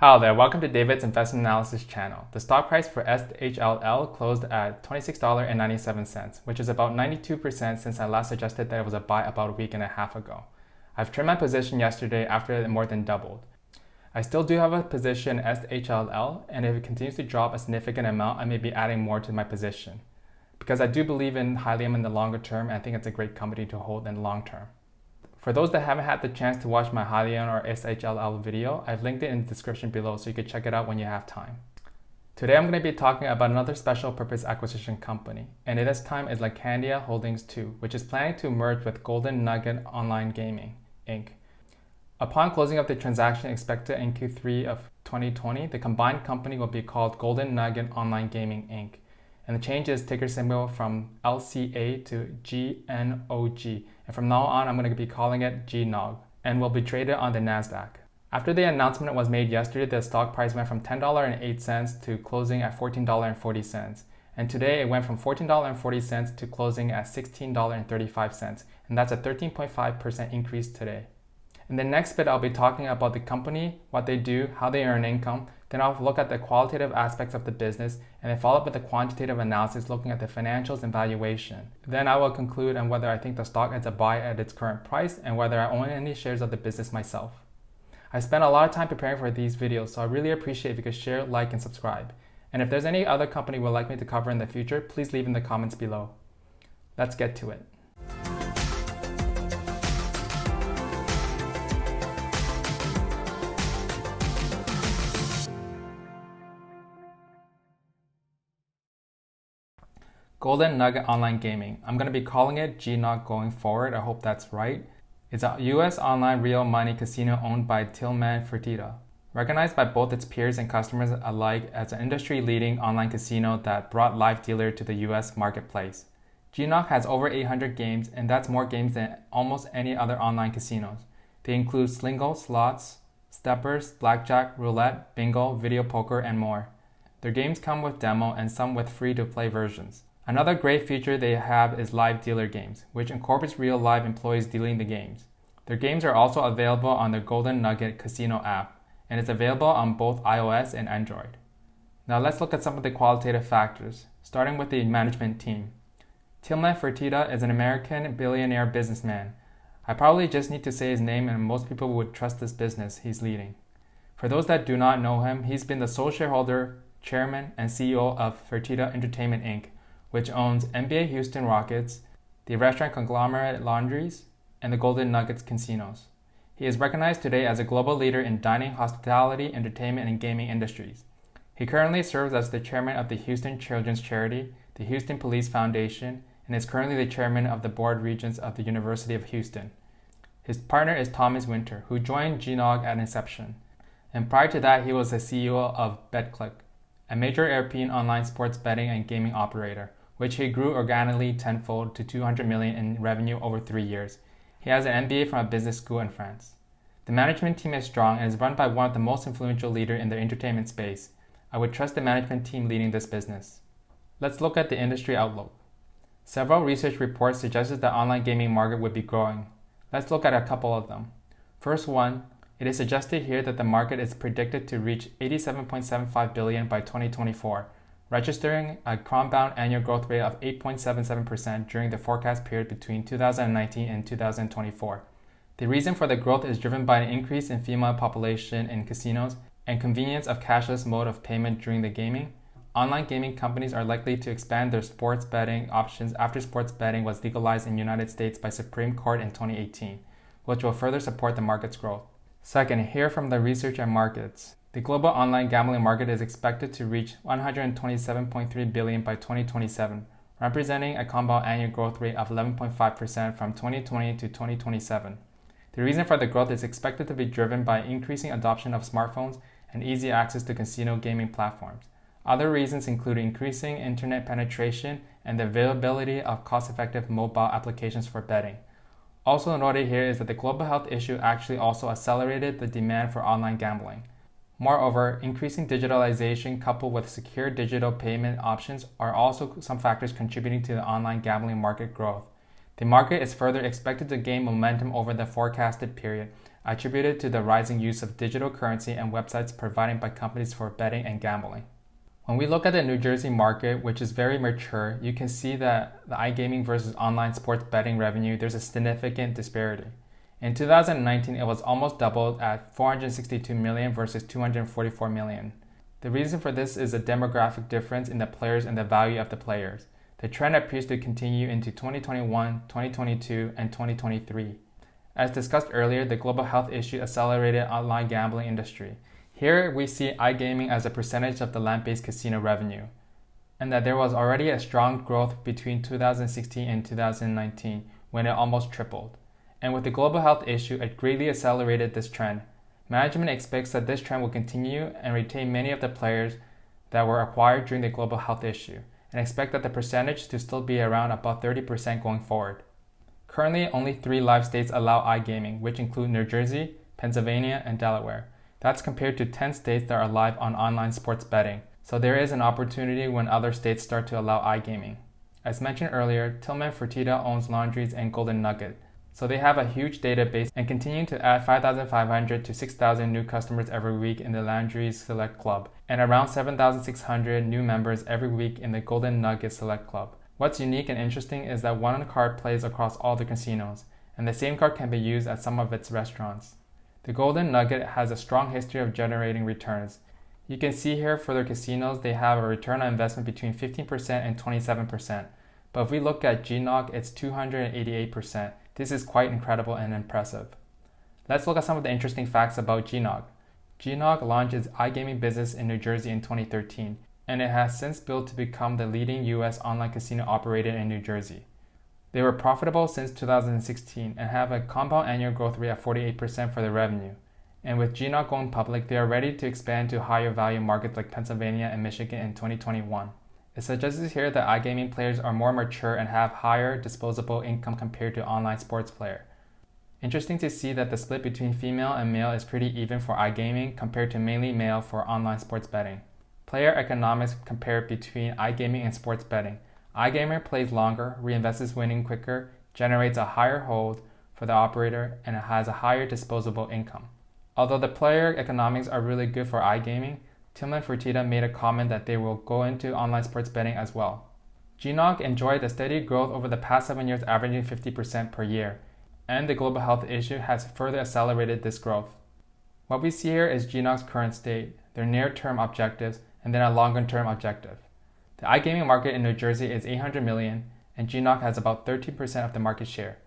Hello there, welcome to David's Investment Analysis channel. The stock price for SHLL closed at $26.97, which is about 92% since I last suggested that it was a buy about a week and a half ago. I've trimmed my position yesterday after it more than doubled. I still do have a position in SHLL, and if it continues to drop a significant amount, I may be adding more to my position. Because I do believe in Hylium in the longer term, and I think it's a great company to hold in the long term. For those that haven't had the chance to watch my Hylium or SHLL video, I've linked it in the description below so you can check it out when you have time. Today I'm going to be talking about another special purpose acquisition company, and this time is Landcadia Holdings II, which is planning to merge with Golden Nugget Online Gaming, Inc. Upon closing of the transaction expected in Q3 of 2020, the combined company will be called Golden Nugget Online Gaming, Inc. And the change is ticker symbol from LCA to GNOG. And from now on, I'm going to be calling it GNOG and will be traded on the NASDAQ. After the announcement was made yesterday, the stock price went from $10.08 to closing at $14.40. And today it went from $14.40 to closing at $16.35. And that's a 13.5% increase today. In the next bit, I'll be talking about the company, what they do, how they earn income. Then I'll look at the qualitative aspects of the business and then follow up with the quantitative analysis looking at the financials and valuation. Then I will conclude on whether I think the stock is a buy at its current price and whether I own any shares of the business myself. I spent a lot of time preparing for these videos, so I really appreciate if you could share, like, and subscribe. And if there's any other company you would like me to cover in the future, please leave in the comments below. Let's get to it. Golden Nugget Online Gaming. I'm going to be calling it GNOG going forward. I hope that's right. It's a US online real money casino owned by Tillman Fertitta, recognized by both its peers and customers alike as an industry-leading online casino that brought live dealer to the US marketplace. GNOG has over 800 games, and that's more games than almost any other online casinos. They include Slingo, slots, steppers, blackjack, roulette, bingo, video poker, and more. Their games come with demo and some with free-to-play versions. Another great feature they have is live dealer games, which incorporates real live employees dealing the games. Their games are also available on the Golden Nugget Casino app, and it's available on both iOS and Android. Now let's look at some of the qualitative factors, starting with the management team. Tillman Fertitta is an American billionaire businessman. I probably just need to say his name and most people would trust this business he's leading. For those that do not know him, he's been the sole shareholder, chairman, and CEO of Fertitta Entertainment Inc., which owns NBA Houston Rockets, the restaurant conglomerate Laundries, and the Golden Nuggets casinos. He is recognized today as a global leader in dining, hospitality, entertainment, and gaming industries. He currently serves as the chairman of the Houston Children's Charity, the Houston Police Foundation, and is currently the chairman of the board regents of the University of Houston. His partner is Thomas Winter, who joined GNOG at inception. And prior to that, he was the CEO of BetClick, a major European online sports betting and gaming operator, which he grew organically tenfold to $200 million in revenue over 3 years. He has an MBA from a business school in France. The management team is strong and is run by one of the most influential leaders in the entertainment space. I would trust the management team leading this business. Let's look at the industry outlook. Several research reports suggested the online gaming market would be growing. Let's look at a couple of them. First one, it is suggested here that the market is predicted to reach $87.75 billion by 2024, registering a compound annual growth rate of 8.77% during the forecast period between 2019 and 2024. The reason for the growth is driven by an increase in female population in casinos and convenience of cashless mode of payment during the gaming. Online gaming companies are likely to expand their sports betting options after sports betting was legalized in the United States by Supreme Court in 2018, which will further support the market's growth. Second, hear from the research and markets. The global online gambling market is expected to reach $127.3 billion by 2027, representing a compound annual growth rate of 11.5% from 2020 to 2027. The reason for the growth is expected to be driven by increasing adoption of smartphones and easy access to casino gaming platforms. Other reasons include increasing internet penetration and the availability of cost-effective mobile applications for betting. Also noted here is that the global health issue actually also accelerated the demand for online gambling. Moreover, increasing digitalization coupled with secure digital payment options are also some factors contributing to the online gambling market growth. The market is further expected to gain momentum over the forecasted period attributed to the rising use of digital currency and websites provided by companies for betting and gambling. When we look at the New Jersey market, which is very mature, you can see that the iGaming versus online sports betting revenue, there's a significant disparity. In 2019, it was almost doubled at $462 million versus $244 million. The reason for this is a demographic difference in the players and the value of the players. The trend appears to continue into 2021, 2022, and 2023. As discussed earlier, the global health issue accelerated online gambling industry. Here we see iGaming as a percentage of the land-based casino revenue, and that there was already a strong growth between 2016 and 2019 when it almost tripled. And with the global health issue, it greatly accelerated this trend. Management expects that this trend will continue and retain many of the players that were acquired during the global health issue, and expect that the percentage to still be around about 30% going forward. Currently, only 3 live states allow iGaming, which include New Jersey, Pennsylvania, and Delaware. That's compared to 10 states that are live on online sports betting, so there is an opportunity when other states start to allow iGaming. As mentioned earlier, Tillman Fertitta owns Laundries and Golden Nugget, so they have a huge database and continue to add 5,500 to 6,000 new customers every week in the Laundries Select Club, and around 7,600 new members every week in the Golden Nugget Select Club. What's unique and interesting is that one card plays across all the casinos, and the same card can be used at some of its restaurants. The Golden Nugget has a strong history of generating returns. You can see here for their casinos, they have a return on investment between 15% and 27%. But if we look at GNOG, it's 288%. This is quite incredible and impressive. Let's look at some of the interesting facts about GNOG. GNOG launched its iGaming business in New Jersey in 2013, and it has since built to become the leading U.S. online casino operator in New Jersey. They were profitable since 2016 and have a compound annual growth rate of 48% for their revenue. And with GNOG going public, they are ready to expand to higher value markets like Pennsylvania and Michigan in 2021. It suggests here that iGaming players are more mature and have higher disposable income compared to online sports player. Interesting to see that the split between female and male is pretty even for iGaming compared to mainly male for online sports betting. Player economics compared between iGaming and sports betting. iGamer plays longer, reinvests winning quicker, generates a higher hold for the operator, and it has a higher disposable income. Although the player economics are really good for iGaming, Tillman Fertitta made a comment that they will go into online sports betting as well. GNOG enjoyed a steady growth over the past 7 years, averaging 50% per year, and the global health issue has further accelerated this growth. What we see here is GNOG's current state, their near-term objectives, and then a longer-term objective. The iGaming market in New Jersey is $800 million, and GNOG has about 13% of the market share.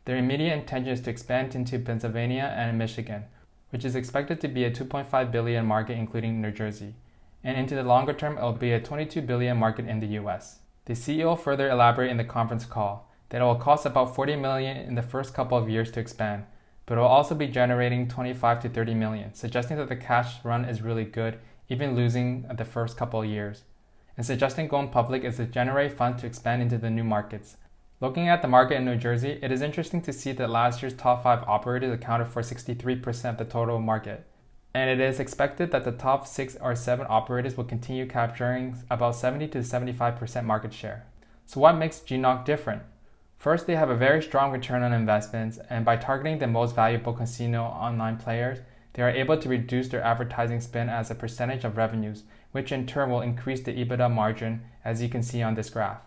Their immediate intention is to expand into Pennsylvania and Michigan, which is expected to be a $2.5 billion market including New Jersey. And into the longer term, it will be a $22 billion market in the US. The CEO further elaborated in the conference call that it will cost about $40 million in the first couple of years to expand, but it will also be generating $25 to $30 million, suggesting that the cash run is really good, even losing the first couple of years. And suggesting going public is to generate funds to expand into the new markets. Looking at the market in New Jersey, it is interesting to see that last year's top 5 operators accounted for 63% of the total market. And it is expected that the top 6 or 7 operators will continue capturing about 70 to 75% market share. So what makes GNOG different? First, they have a very strong return on investments, and by targeting the most valuable casino online players, they are able to reduce their advertising spend as a percentage of revenues, which in turn will increase the EBITDA margin, as you can see on this graph.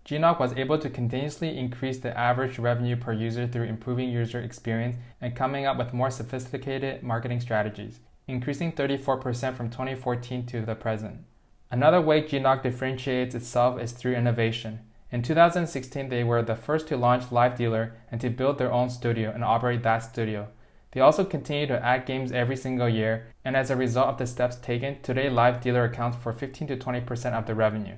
GNOG was able to continuously increase the average revenue per user through improving user experience and coming up with more sophisticated marketing strategies, increasing 34% from 2014 to the present. Another way GNOG differentiates itself is through innovation. In 2016, they were the first to launch Live Dealer and to build their own studio and operate that studio. They also continue to add games every single year, and as a result of the steps taken, today Live Dealer accounts for 15 to 20% of the revenue.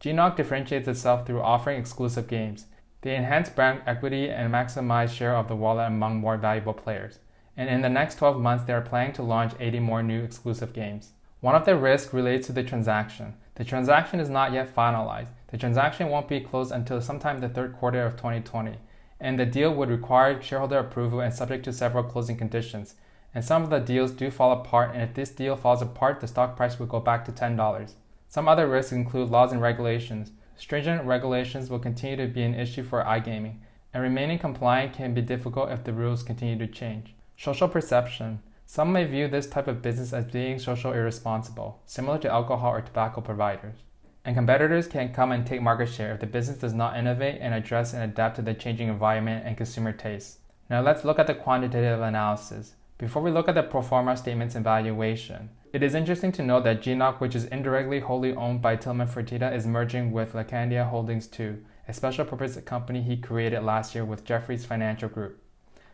GNOG differentiates itself through offering exclusive games. They enhance brand equity and maximize share of the wallet among more valuable players. And in the next 12 months, they are planning to launch 80 more new exclusive games. One of the risks relates to the transaction. The transaction is not yet finalized. The transaction won't be closed until sometime in the third quarter of 2020. And the deal would require shareholder approval and subject to several closing conditions. And some of the deals do fall apart, and if this deal falls apart, the stock price will go back to $10. Some other risks include laws and regulations. Stringent regulations will continue to be an issue for iGaming, and remaining compliant can be difficult if the rules continue to change. Social perception. Some may view this type of business as being socially irresponsible, similar to alcohol or tobacco providers. And competitors can come and take market share if the business does not innovate and address and adapt to the changing environment and consumer tastes. Now let's look at the quantitative analysis. Before we look at the pro forma statements and valuation, it is interesting to note that GNOG, which is indirectly wholly owned by Tillman Fertitta, is merging with Landcadia Holdings II, a special purpose company he created last year with Jefferies Financial Group.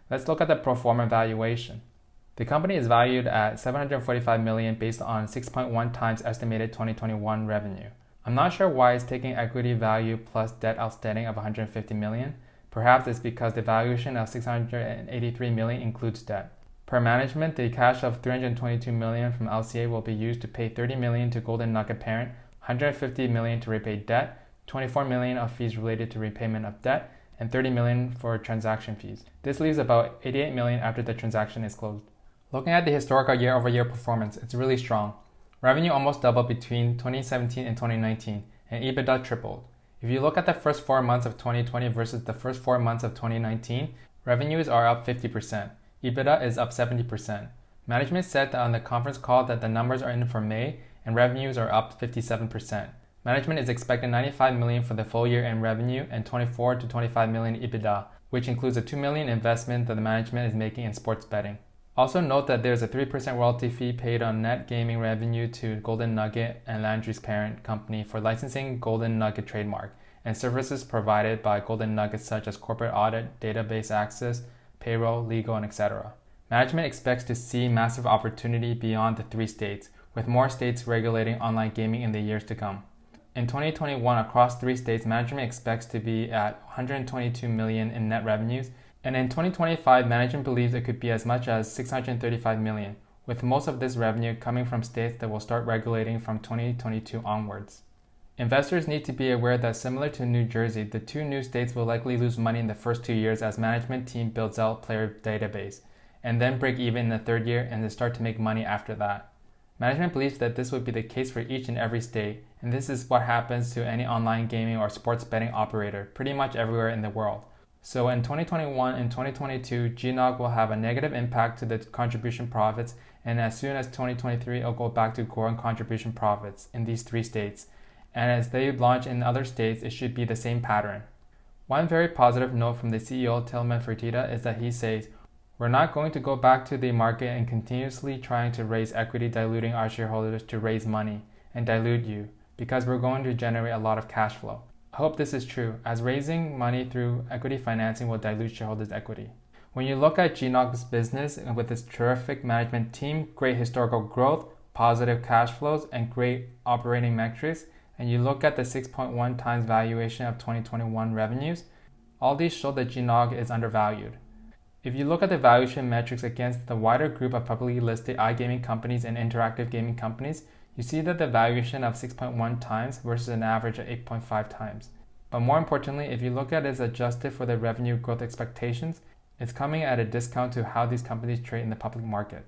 Let's look at the pro forma valuation. The company is valued at $745 million based on 6.1 times estimated 2021 revenue. I'm not sure why it's taking equity value plus debt outstanding of $150 million. Perhaps it's because the valuation of $683 million includes debt. Per management, the cash of $322 million from LCA will be used to pay $30 million to Golden Nugget parent, $150 million to repay debt, $24 million of fees related to repayment of debt, and $30 million for transaction fees. This leaves about $88 million after the transaction is closed. Looking at the historical year-over-year performance, it's really strong. Revenue almost doubled between 2017 and 2019, and EBITDA tripled. If you look at the first 4 months of 2020 versus the first 4 months of 2019, revenues are up 50%. EBITDA is up 70%. Management said that on the conference call that the numbers are in for May, and revenues are up 57%. Management is expecting $95 million for the full year in revenue and $24 to $25 million EBITDA, which includes a $2 million investment that the management is making in sports betting. Also note that there's a 3% royalty fee paid on net gaming revenue to Golden Nugget and Landry's parent company for licensing Golden Nugget trademark and services provided by Golden Nugget such as corporate audit, database access, payroll, legal, and etc. Management expects to see massive opportunity beyond the 3 states, with more states regulating online gaming in the years to come. In 2021, across 3 states, management expects to be at $122 million in net revenues, and in 2025, management believes it could be as much as $635 million, with most of this revenue coming from states that will start regulating from 2022 onwards. Investors need to be aware that similar to New Jersey, the 2 new states will likely lose money in the first 2 years as management team builds out player database, and then break even in the 3rd year and then start to make money after that. Management believes that this would be the case for each and every state, and this is what happens to any online gaming or sports betting operator pretty much everywhere in the world. So in 2021 and 2022, GNOG will have a negative impact to the contribution profits, and as soon as 2023, it'll go back to growing contribution profits in these 3 states. And as they launch in other states, it should be the same pattern. One very positive note from the CEO Tillman Fertitta is that he says, "We're not going to go back to the market and continuously trying to raise equity, diluting our shareholders to raise money and dilute you, because we're going to generate a lot of cash flow." I hope this is true, as raising money through equity financing will dilute shareholders' equity. When you look at GNOG's business and with its terrific management team, great historical growth, positive cash flows, and great operating metrics, and you look at the 6.1 times valuation of 2021 revenues, all these show that GNOG is undervalued. If you look at the valuation metrics against the wider group of publicly listed iGaming companies and interactive gaming companies, you see that the valuation of 6.1 times versus an average of 8.5 times. But more importantly, if you look at it as adjusted for the revenue growth expectations, it's coming at a discount to how these companies trade in the public market.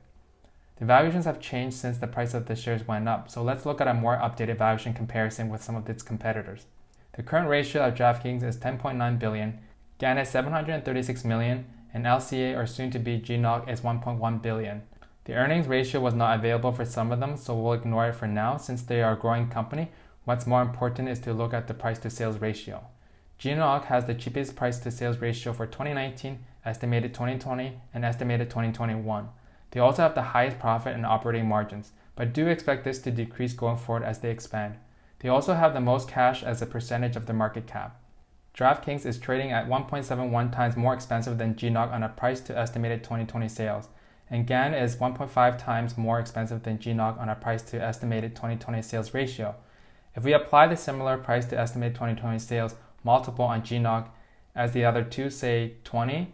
The valuations have changed since the price of the shares went up, so let's look at a more updated valuation comparison with some of its competitors. The current ratio of DraftKings is 10.9 billion, GAN is 736 million, and LCA or soon to be GNOG is 1.1 billion. The earnings ratio was not available for some of them, so we'll ignore it for now since they are a growing company. What's more important is to look at the price to sales ratio. GNOG has the cheapest price to sales ratio for 2019, estimated 2020, and estimated 2021. They also have the highest profit and operating margins, but do expect this to decrease going forward as they expand. They also have the most cash as a percentage of their market cap. DraftKings is trading at 1.71 times more expensive than GNOG on a price to estimated 2020 sales, and GAN is 1.5 times more expensive than GNOG on a price to estimated 2020 sales ratio. If we apply the similar price to estimated 2020 sales multiple on GNOG as the other two, say 20,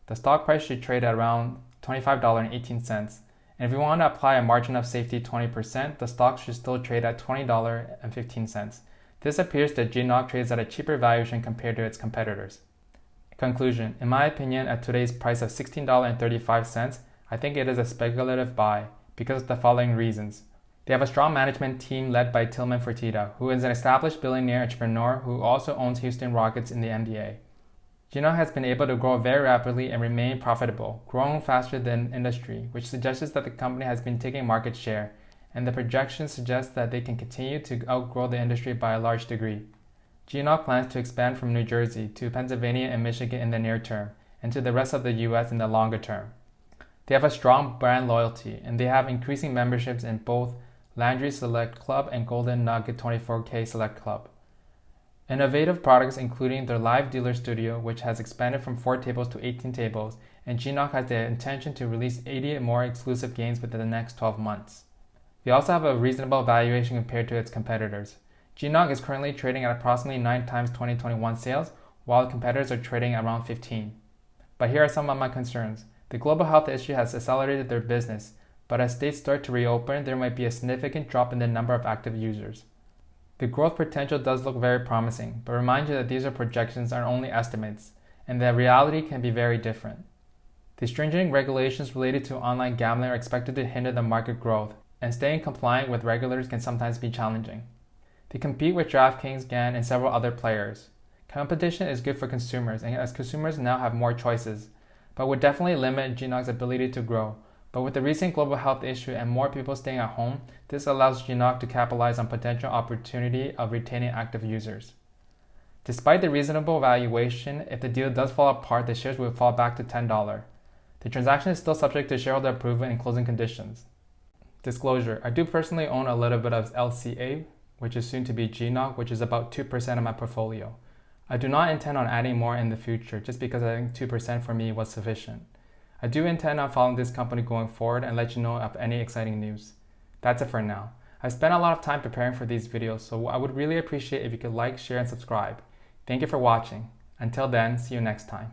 the stock price should trade at around $25.18. And if we want to apply a margin of safety 20%, the stock should still trade at $20.15. This appears that GNOG trades at a cheaper valuation compared to its competitors. Conclusion: in my opinion, at today's price of $16.35, I think it is a speculative buy because of the following reasons. They have a strong management team led by Tillman Fertitta, who is an established billionaire entrepreneur who also owns Houston Rockets in the NBA. GNOG has been able to grow very rapidly and remain profitable, growing faster than industry, which suggests that the company has been taking market share, and the projections suggest that they can continue to outgrow the industry by a large degree. GNOG plans to expand from New Jersey to Pennsylvania and Michigan in the near term, and to the rest of the US in the longer term. They have a strong brand loyalty, and they have increasing memberships in both Landry Select Club and Golden Nugget 24K Select Club. Innovative products including their live dealer studio, which has expanded from 4 tables to 18 tables, and GNOG has the intention to release 80 more exclusive games within the next 12 months. They also have a reasonable valuation compared to its competitors. GNOG is currently trading at approximately 9 times 2021 sales, while competitors are trading around 15. But here are some of my concerns. The global health issue has accelerated their business, but as states start to reopen, there might be a significant drop in the number of active users. The growth potential does look very promising, but remind you that these are projections and only estimates, and that reality can be very different. The stringent regulations related to online gambling are expected to hinder the market growth, and staying compliant with regulators can sometimes be challenging. They compete with DraftKings, GAN, and several other players. Competition is good for consumers, and as consumers now have more choices, but would definitely limit GNOG's ability to grow. But with the recent global health issue and more people staying at home, this allows GNOG to capitalize on potential opportunity of retaining active users. Despite the reasonable valuation, if the deal does fall apart, the shares will fall back to $10. The transaction is still subject to shareholder approval and closing conditions. Disclosure: I do personally own a little bit of LCA, which is soon to be GNOG, which is about 2% of my portfolio. I do not intend on adding more in the future, just because I think 2% for me was sufficient. I do intend on following this company going forward and let you know of any exciting news. That's it for now. I've spent a lot of time preparing for these videos, so I would really appreciate if you could like, share, and subscribe. Thank you for watching. Until then, see you next time.